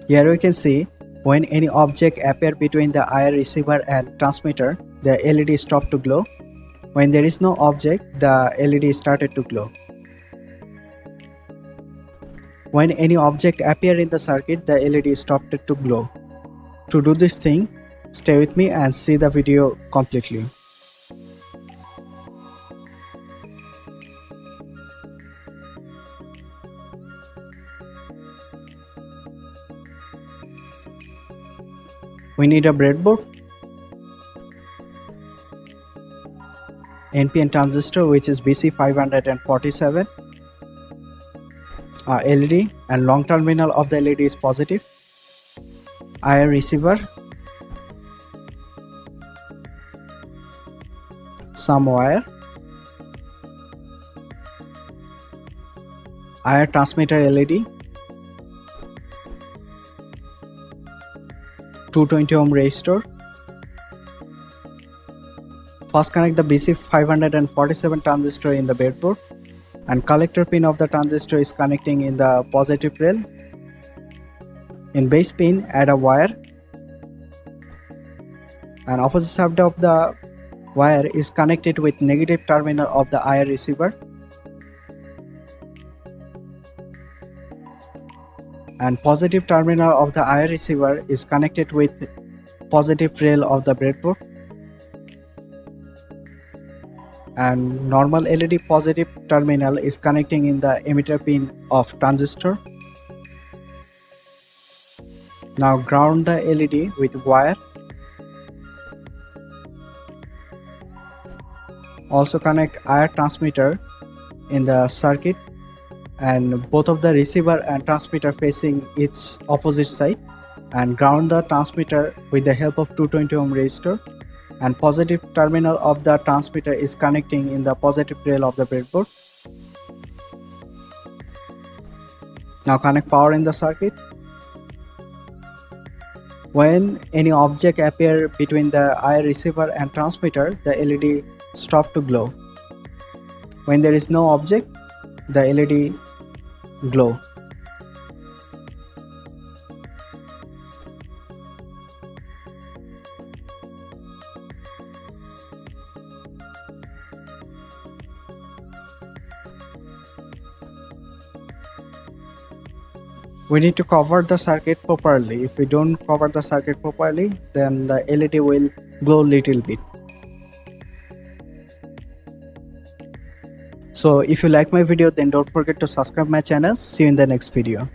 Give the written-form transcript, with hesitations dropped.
Here we can see when any object appear between the IR receiver and transmitter, the LED stopped to glow. When there is no object, the LED started to glow. When any object appear in the circuit, the LED stopped to glow. To do this thing, stay with me and see the video completely. We need a breadboard, NPN transistor which is BC547, LED, and long terminal of the LED is positive, IR receiver, some wire, IR transmitter LED, 220 ohm resistor. First connect the BC547 transistor in the breadboard, and collector pin of the transistor is connecting in the positive rail. In base pin, add a wire, and opposite side of the wire is connected with negative terminal of the IR receiver, and positive terminal of the IR receiver is connected with positive rail of the breadboard, and normal LED positive terminal is connecting in the emitter pin of transistor. Now ground the LED with wire. Also connect IR transmitter in the circuit, and both of the receiver and transmitter facing its opposite side, and ground the transmitter with the help of 220 ohm resistor, and positive terminal of the transmitter is connecting in the positive rail of the breadboard. Now connect power in the circuit. When any object appear between the IR receiver and transmitter, the LED stop to glow. When there is no object, the LED glow. We need to cover the circuit properly. If we don't cover the circuit properly, then the LED will glow little bit. So if you like my video, then don't forget to subscribe my channel. See you in the next video.